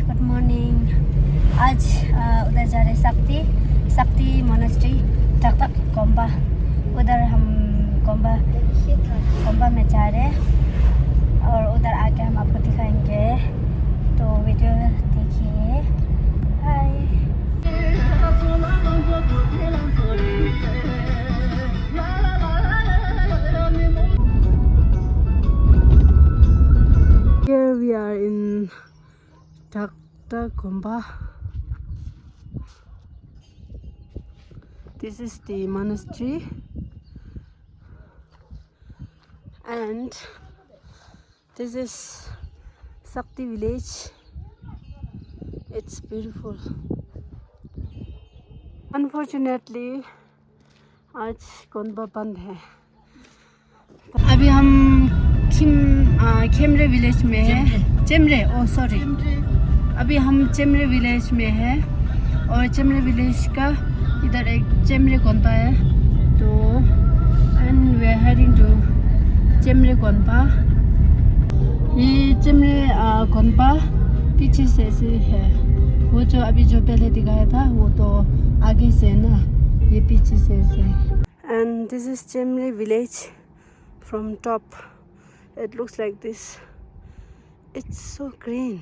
Good morning. आज उधर जा रहे शक्ति मोनेस्ट्री तक कोम्बा। उधर हम कोम्बा में जा रहे हैं और उधर आके हम आपको दिखाएंगे, तो वीडियो देखिए। हाय। Here we are in Komba. This is the monastery and this is Sakti village. It's beautiful. Unfortunately आज कोम्बा बंद है। अभी हम खेमरे विलेज में है। अभी हम चेमरे विलेज में है और चेमरे विलेज का इधर एक चेमरे कोम्बा है, तो and we are heading to Chemrey Gompa. ये चेमरे कोम्बा पीछे से है, वो जो अभी जो पहले दिखाया था वो तो आगे से ना, ये पीछे से and this is Chemrey village from top. It looks like this. It's so green.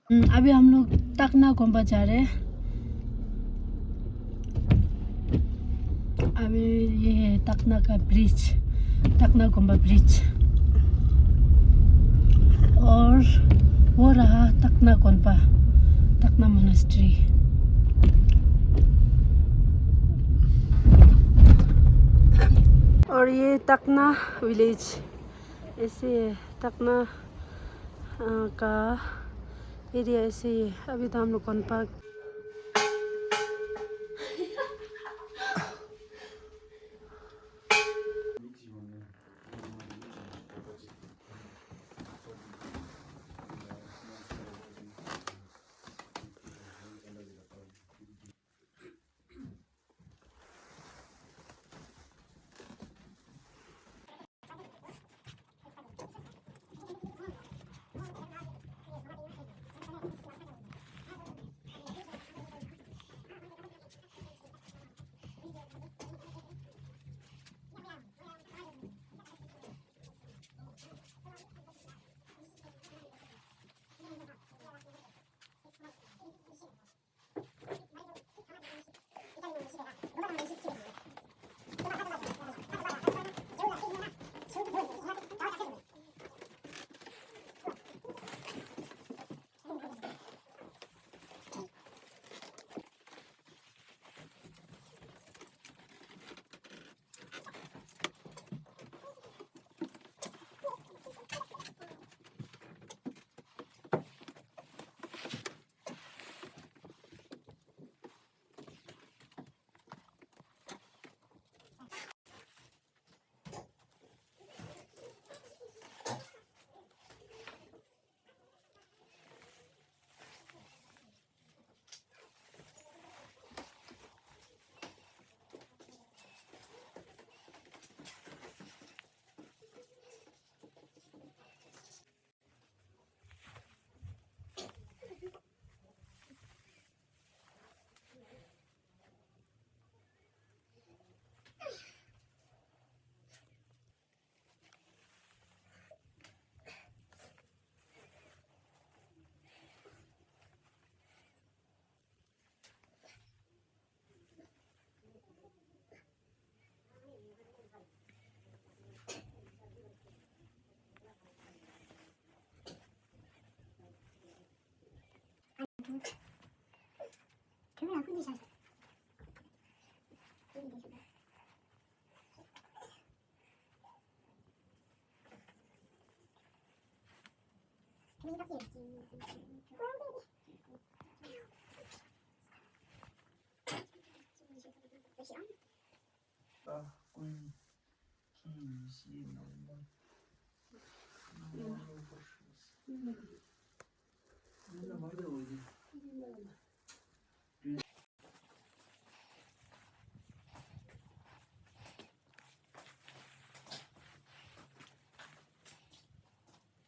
अभी हम लोग टकना कोम्बा जा रहे हैं। अभी ये है टकना का ब्रिज, टकना कोम्बा ब्रिज, और वो रहा टकना कोम्बा, टकना मोनेस्ट्री। और ये टकना विलेज ऐसे है, टकना का एरिया ऐसे ही है। अभी तो हम लोग कोम्बा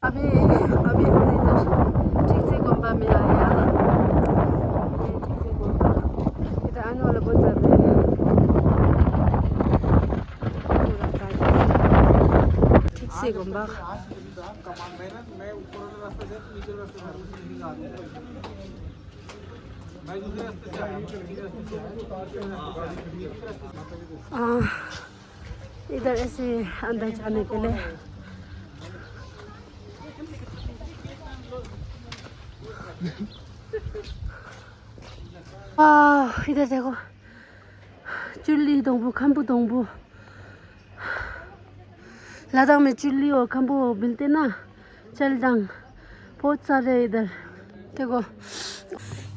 अभी अभी हम इधर चिकचे गोम्बा में आया। ये चिकचे गोम्बा इधर आने वाला बहुत ज़्यादा है। पूरा गाड़ी चिकचे गोम्बा इधर ऐसे अंदर जाने के लिए इधर देखो चुल्ली दोंबू खम्बू दोंबू लद्दाख में चुल्ली और खम्बू मिलते ना चलदंग बहुत सारे इधर देखो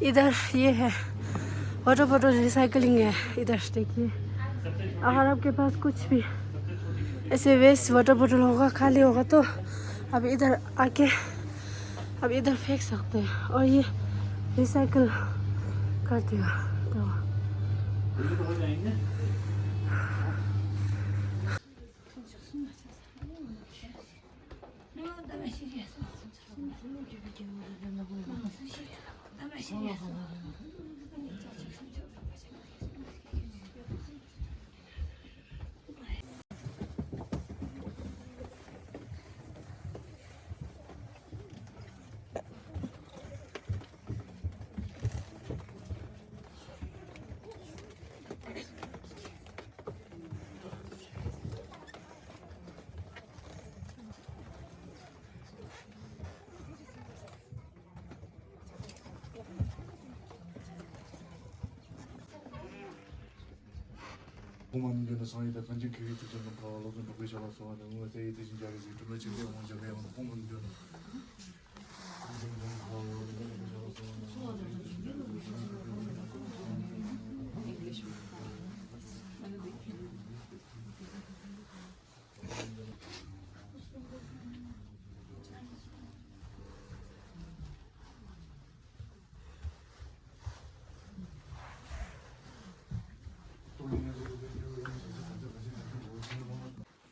इधर ये है वाटर बॉटल रिसाइकलिंग है इधर देखिए अगर आपके पास कुछ भी ऐसे वेस्ट वाटर बॉटल होगा खाली होगा तो अब इधर आके अब इधर फेंक सकते हैं और ये रिसाइकल कर देगा तो 공원교는 성의다 간직 기획도 좀 가로도 좀 보고 잡아서 하는 거 대이 대신 자리에서 좀 지금 먼저 배운 공원교는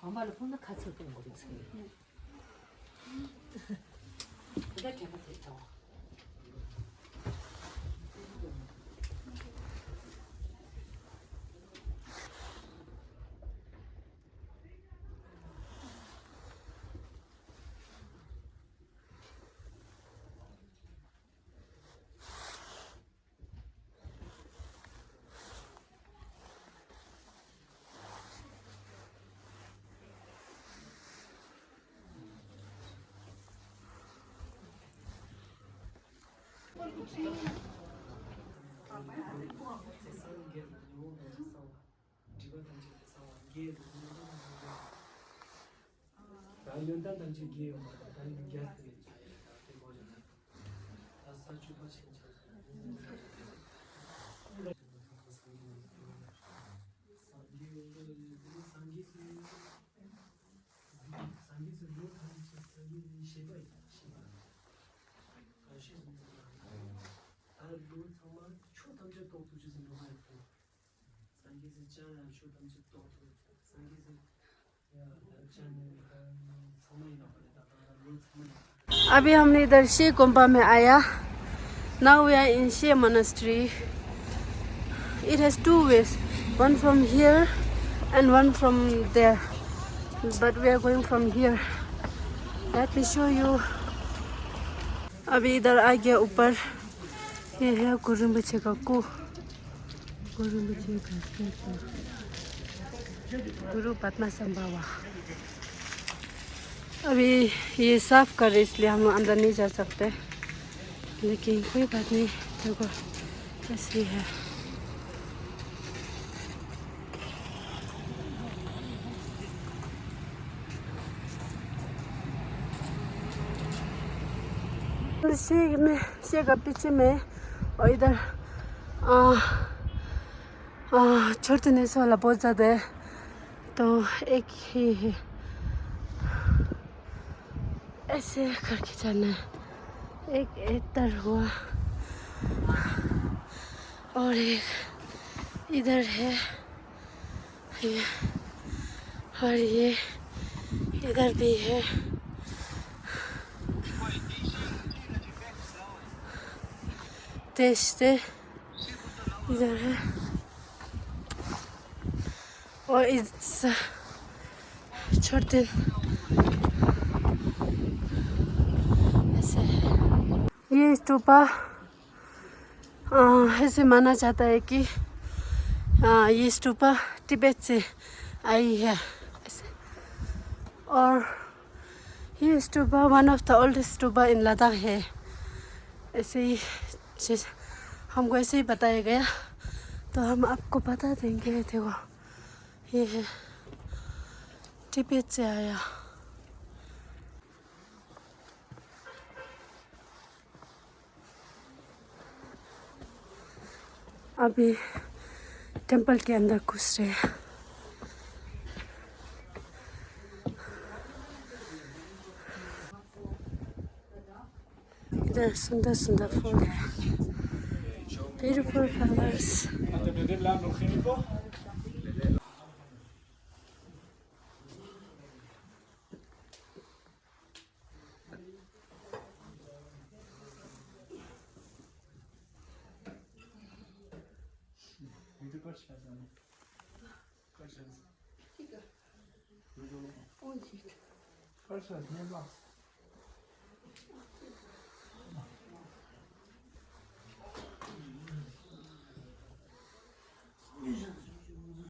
정말로 혼자 같이 된 거지. 그게 개가 됐죠. अभी हमने इधर शे गोम्बा में आया. Now we are in Shea Monastery. It has two ways, one from here and one from there. But we are going from here. Let me show you. अभी इधर आ गया ऊपर. ये है गुरुम्बचे का कू. गुरुम्बचे का गुरु पद्मसंभवा. अभी ये साफ कर रहे इसलिए हम लोग अंदर नहीं जा सकते, लेकिन कोई बात नहीं. देखो ऐसे है. सी का पीछे में और इधर छोटे नेस वाला बहुत ज़्यादा है तो एक ही है ऐसे करके जाना है एक इधर हुआ और एक इधर है ये और ये इधर भी है टेस्टे इधर है और इस छोटे ऐसे है ये स्तूपा ऐसे माना जाता है कि ये स्तूपा तिब्बत से आई है ऐसे और ये stupa one of the oldest stupa in Ladakh है ऐसे ही हमको ऐसे ही बताया गया तो हम आपको बता देंगे देखो ये है तिब्बत से आया अभी टेंपल के अंदर घुस रहे हैं इधर सुंदर सुंदर फूल है ब्यूटीफुल फ्लावर्स אתם יודעים לאן הולכים מפה? Kaç